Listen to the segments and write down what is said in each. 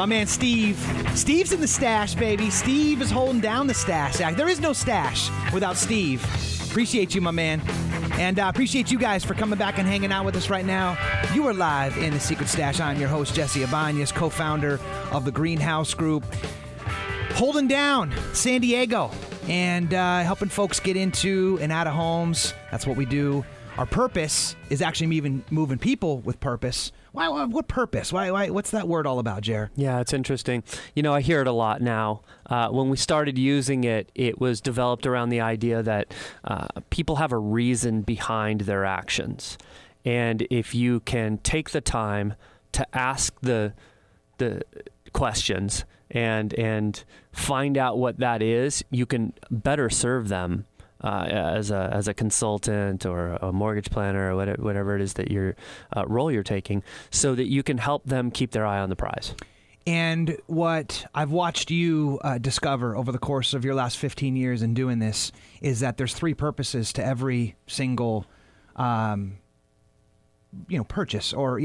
My man Steve. Steve's in the stash, baby. Steve is holding down the stash act. There is no stash without Steve. Appreciate you, my man. And appreciate you guys for coming back and hanging out with us right now. You are live in the Secret Stash. I'm your host, Jesse Ibanez, co-founder of the GreenHouse Group. Holding down San Diego and helping folks get into and out of homes. That's what we do. Our purpose is actually even moving people with purpose. Why? What purpose? Why? What's that word all about, Jer? Yeah, it's interesting. You know, I hear it a lot now. When we started using it, it was developed around the idea that people have a reason behind their actions. And if you can take the time to ask the questions and find out what that is, you can better serve them as a consultant or a mortgage planner or whatever it is that your role you're taking, so that you can help them keep their eye on the prize. And what I've watched you discover over the course of your last 15 years in doing this is that there's three purposes to every single purchase or,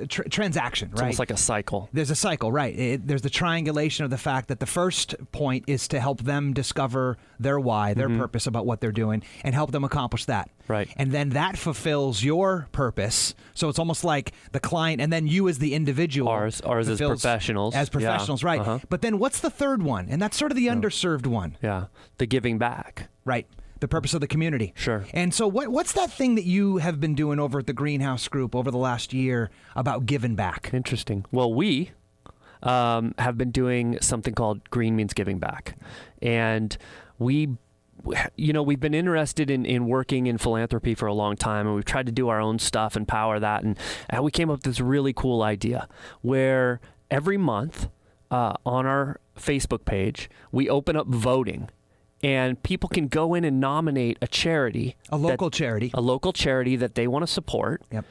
transaction, right? It's almost like a cycle. There's a cycle, right? There's the triangulation of the fact that the first point is to help them discover their why, their purpose about what they're doing, and help them accomplish that. Right. And then that fulfills your purpose. So it's almost like the client and then you as the individual. Ours as professionals. As professionals, yeah. right. Uh-huh. But then what's the third one? And that's sort of the underserved one. Yeah. The giving back. Right. The purpose of the community. Sure. And so what's that thing that you have been doing over at the GreenHouse Group over the last year about giving back? Interesting. Well, we have been doing something called Green Means Giving Back. And we've been interested in working in philanthropy for a long time, and we've tried to do our own stuff and power that. And we came up with this really cool idea where every month on our Facebook page, we open up voting. And people can go in and nominate a charity. A local charity that they want to support. Yep.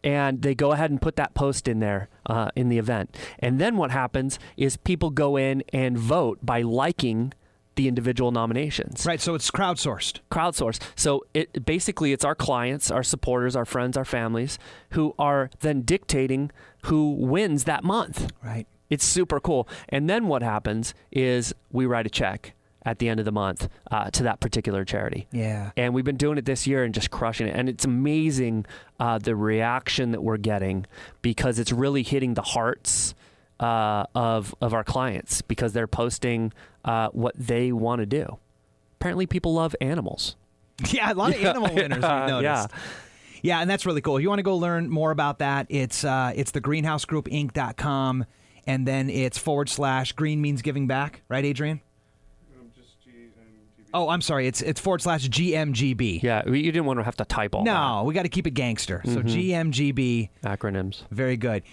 And they go ahead and put that post in there in the event. And then what happens is people go in and vote by liking the individual nominations. Right, so it's crowdsourced. So it's our clients, our supporters, our friends, our families who are then dictating who wins that month. Right. It's super cool. And then what happens is we write a check at the end of the month to that particular charity. Yeah. And we've been doing it this year and just crushing it. And it's amazing the reaction that we're getting, because it's really hitting the hearts of our clients, because they're posting what they want to do. Apparently people love animals. Yeah, a lot of animal winners we've noticed. Yeah, and that's really cool. If you want to go learn more about that, it's the greenhousegroupinc.com, and then it's /Green Means Giving Back. Right, Adrian? Oh, I'm sorry. It's /GMGB. Yeah, you didn't want to have to type all that. No, we got to keep it gangster. So GMGB. Acronyms. Very good.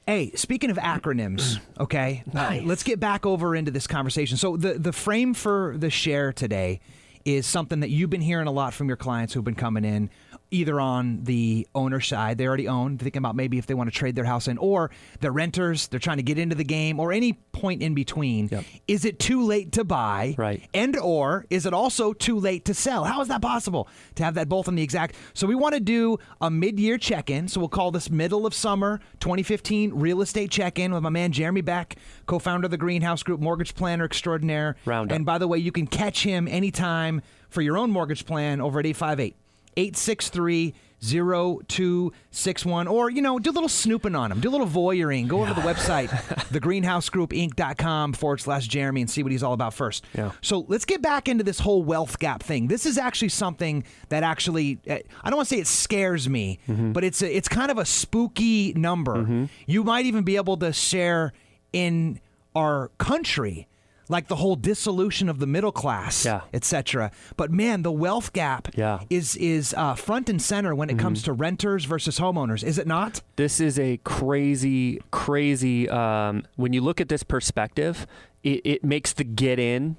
Hey, speaking of acronyms, okay, Nice. Let's get back over into this conversation. So the frame for the share today is something that you've been hearing a lot from your clients who've been coming in, either on the owner side, they already own, thinking about maybe if they want to trade their house in, or they're renters, they're trying to get into the game, or any point in between. Yep. Is it too late to buy? Right. And or is it also too late to sell? How is that possible to have that both on the exact? So we want to do a mid-year check-in. So we'll call this middle of summer 2015 real estate check-in with my man Jeremy Beck, co-founder of the GreenHouse Group, mortgage planner extraordinaire. Roundup. And by the way, you can catch him anytime for your own mortgage plan over at 858-863-0261, or, do a little snooping on him. Do a little voyeuring. Go over to the website, thegreenhousegroupinc.com /Jeremy, and see what he's all about first. Yeah. So let's get back into this whole wealth gap thing. This is actually something that actually, I don't want to say it scares me, but it's kind of a spooky number. You might even be able to share in our country, like the whole dissolution of the middle class, etc. But man, the wealth gap is front and center when it comes to renters versus homeowners, is it not? This is a crazy, when you look at this perspective, it makes the get in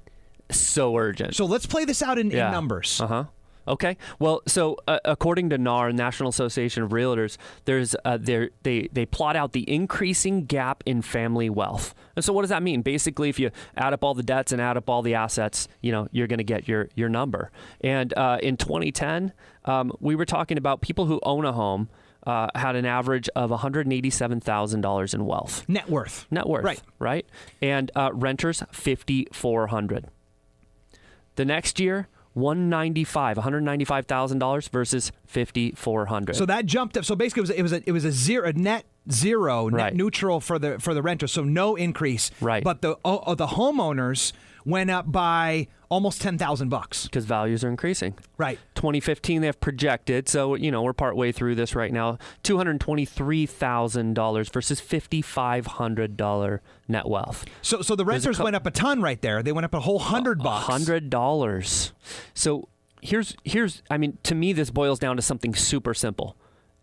so urgent. So let's play this out in numbers. Okay. Well, so according to NAR, National Association of Realtors, there's they plot out the increasing gap in family wealth. And so what does that mean? Basically, if you add up all the debts and add up all the assets, you're going to get your number. And in 2010, we were talking about people who own a home. had an average of $187,000 in wealth. Net worth. Right? And renters, $5,400. The next year, $195,000 versus $5,400. So that jumped up. So basically, it was a net zero, net neutral for the renter. So no increase. Right. But the homeowners went up by almost $10,000 because values are increasing. Right. 2015 they have projected. So we're partway through this right now. $223,000 versus $5,500 net wealth. So the renters went up a ton right there. They went up a whole $100. $100. So here's to me this boils down to something super simple.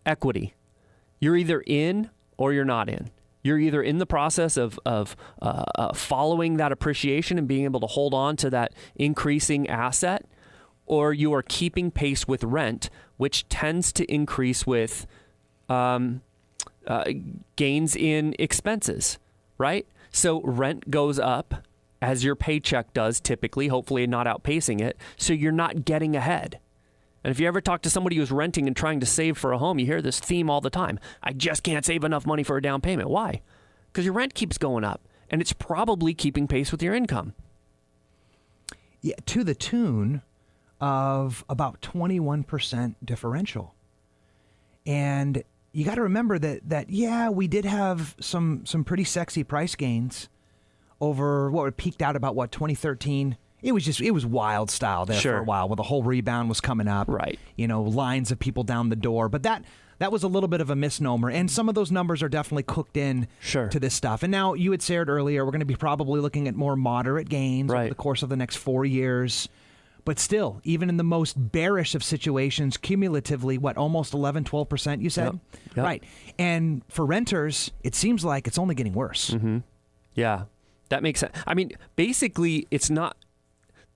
Equity. You're either in or you're not in. You're either in the process of following that appreciation and being able to hold on to that increasing asset, or you are keeping pace with rent, which tends to increase with gains in expenses, right? So rent goes up as your paycheck does typically, hopefully not outpacing it, so you're not getting ahead. And if you ever talk to somebody who's renting and trying to save for a home, you hear this theme all the time. I just can't save enough money for a down payment. Why? Because your rent keeps going up, and it's probably keeping pace with your income. Yeah, to the tune of about 21% differential. And you got to remember that we did have some pretty sexy price gains over what peaked out about 2013. It was wild style there for a while, where the whole rebound was coming up. Right. Lines of people down the door. But that was a little bit of a misnomer. And some of those numbers are definitely cooked in to this stuff. And now you had said earlier, we're going to be probably looking at more moderate gains over the course of the next 4 years. But still, even in the most bearish of situations, cumulatively, almost 11, 12%, you said? Yep. Right. And for renters, it seems like it's only getting worse. Mm-hmm. Yeah, that makes sense. Basically, it's not...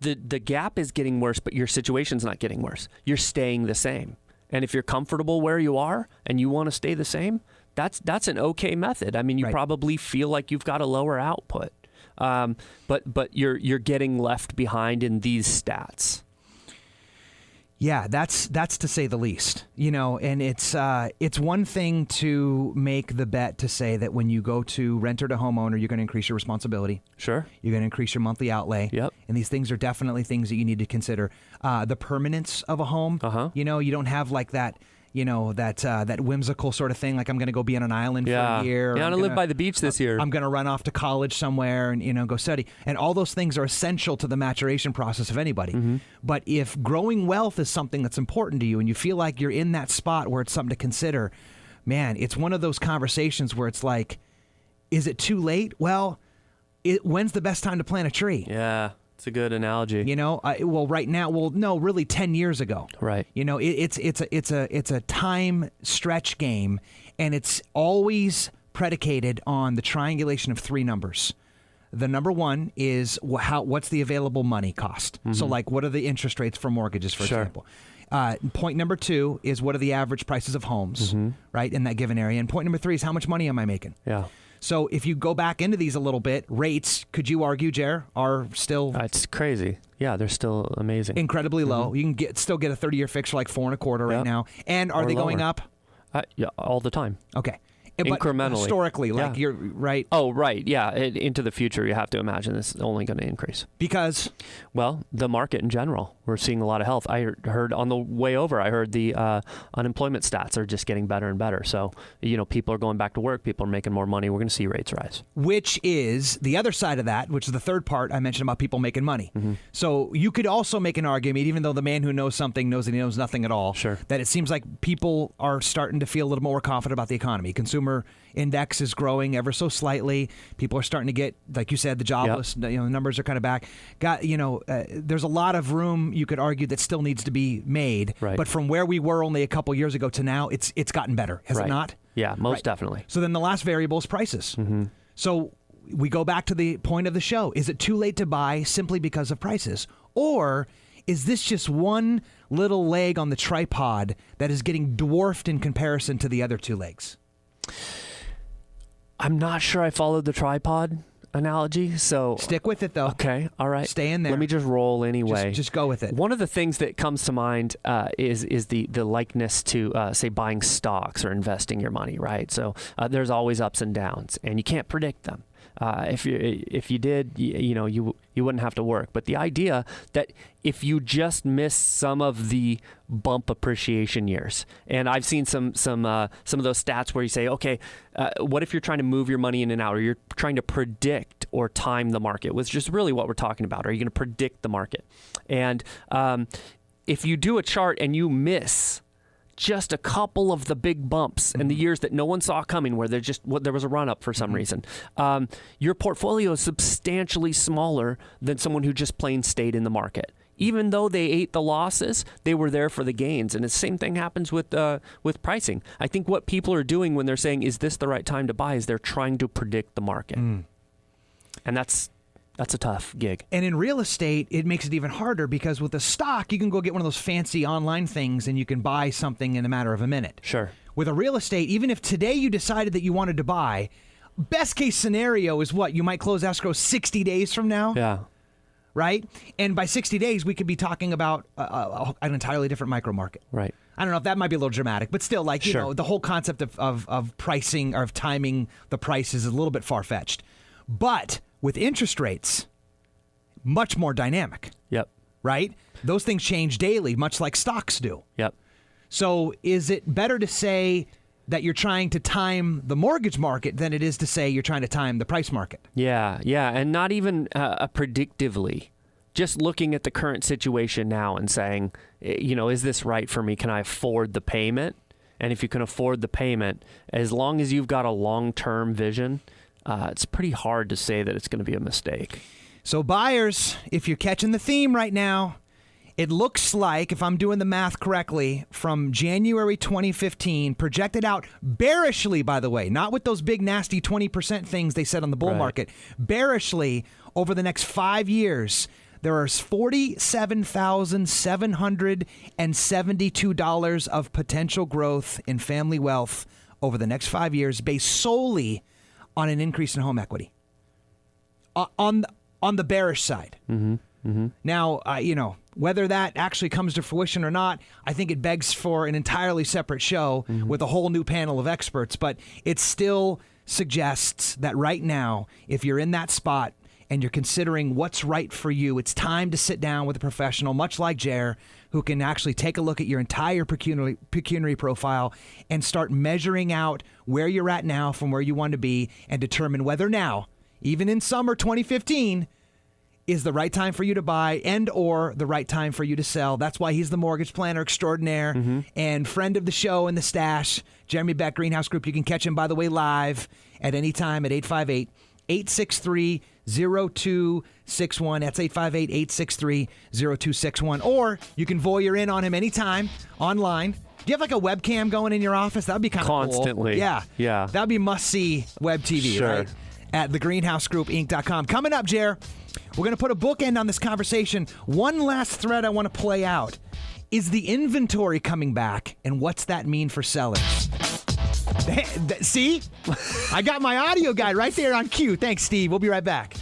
The gap is getting worse, but your situation's not getting worse. You're staying the same. And if you're comfortable where you are and you want to stay the same, that's an okay method. You probably feel like you've got a lower output, but you're getting left behind in these stats. Yeah, that's to say the least. And it's one thing to make the bet to say that when you go to renter to homeowner, you're going to increase your responsibility. Sure. You're going to increase your monthly outlay. Yep. And these things are definitely things that you need to consider. The permanence of a home. Uh-huh. You don't have like that. That whimsical sort of thing, like I'm going to go be on an island for a year. Yeah, I'm going to live by the beach this year. I'm going to run off to college somewhere and go study. And all those things are essential to the maturation process of anybody. Mm-hmm. But if growing wealth is something that's important to you and you feel like you're in that spot where it's something to consider, man, it's one of those conversations where it's like, is it too late? Well, when's the best time to plant a tree? Yeah. It's a good analogy. Right now, no, really 10 years ago. Right. It's a time stretch game, and it's always predicated on the triangulation of three numbers. The number one is what's the available money cost? Mm-hmm. So like, what are the interest rates for mortgages, for example? Point number two is what are the average prices of homes, right, in that given area? And point number three is how much money am I making? Yeah. So if you go back into these a little bit, rates, could you argue, Jer, are still... it's crazy. Yeah, they're still amazing. Incredibly low. You can still get a 30-year fix for like 4.25 right now. And are they going up? Yeah, all the time. Okay. Incrementally. But historically, you're right. Oh, right. Yeah. Into the future, you have to imagine it's only going to increase. Because? Well, the market in general. We're seeing a lot of health. I heard on the way over, I heard the unemployment stats are just getting better and better. So, people are going back to work. People are making more money. We're going to see rates rise. Which is the other side of that, which is the third part I mentioned about people making money. Mm-hmm. So you could also make an argument, even though the man who knows something knows that he knows nothing at all, that it seems like people are starting to feel a little more confident about the economy. Consumer index is growing ever so slightly. People are starting to get, like you said, the jobless. The numbers are kind of back. There's a lot of room, you could argue, that still needs to be made. Right. But from where we were only a couple years ago to now, it's gotten better, has it not? Yeah, most definitely. So then the last variable is prices. Mm-hmm. So we go back to the point of the show. Is it too late to buy simply because of prices, or is this just one little leg on the tripod that is getting dwarfed in comparison to the other two legs? I'm not sure I followed the tripod. analogy. So stick with it, though. Okay, all right. Stay in there. Let me just roll anyway. Just go with it. One of the things that comes to mind is the likeness to, say, buying stocks or investing your money, right? So there's always ups and downs, and you can't predict them. If you did, you wouldn't have to work. But the idea that if you just miss some of the bump appreciation years, and I've seen some of those stats where you say, okay, what if you're trying to move your money in and out, or you're trying to predict or time the market, which is just really what we're talking about. Are you going to predict the market? And if you do a chart and you miss just a couple of the big bumps in the years that no one saw coming, where there was a run up for some reason, your portfolio is substantially smaller than someone who just plain stayed in the market. Even though they ate the losses, they were there for the gains. And the same thing happens with pricing. I think what people are doing when they're saying, is this the right time to buy, is they're trying to predict the market. And that's a tough gig. And in real estate, it makes it even harder, because with a stock, you can go get one of those fancy online things and you can buy something in a matter of a minute. Sure. With a real estate, even if today you decided that you wanted to buy, best case scenario is what? You might close escrow 60 days from now. Yeah. Right? And by 60 days, we could be talking about an entirely different micro market. Right. I don't know if that might be a little dramatic, but still, like, Sure. the whole concept of pricing, or of timing the price, is a little bit far-fetched. But with interest rates, much more dynamic. Yep. Right? Those things change daily, much like stocks do. Yep. So is it better to say that you're trying to time the mortgage market than it is to say you're trying to time the price market? Yeah, and not even predictively. Just looking at the current situation now and saying, is this right for me? Can I afford the payment? And if you can afford the payment, as long as you've got a long-term vision, it's pretty hard to say that it's going to be a mistake. So buyers, if you're catching the theme right now, it looks like, if I'm doing the math correctly, from January 2015, projected out bearishly, by the way, not with those big nasty 20% things they said on the bull market, bearishly, over the next 5 years, there are $47,772 of potential growth in family wealth over the next 5 years, based solely on an increase in home equity. On the bearish side. Mm-hmm. Mm-hmm. Now, whether that actually comes to fruition or not, I think it begs for an entirely separate show with a whole new panel of experts. But it still suggests that right now, if you're in that spot and you're considering what's right for you, it's time to sit down with a professional, much like Jer, who can actually take a look at your entire pecuniary profile and start measuring out where you're at now from where you want to be, and determine whether now, even in summer 2015, is the right time for you to buy and or the right time for you to sell. That's why he's the mortgage planner extraordinaire and friend of the show in the stash, Jeremy Beck, GreenHouse Group. You can catch him, by the way, live at any time at 858-863-0261. That's 858-863-0261. Or you can voyeur in on him anytime online. Do you have like a webcam going in your office? That would be kind of cool. Constantly. Yeah. That would be must-see web TV, sure. right? At thegreenhousegroupinc.com. Coming up, Jer, we're going to put a bookend on this conversation. One last thread I want to play out. Is the inventory coming back, and what's that mean for sellers? See? I got my audio guy right there on cue. Thanks, Steve. We'll be right back.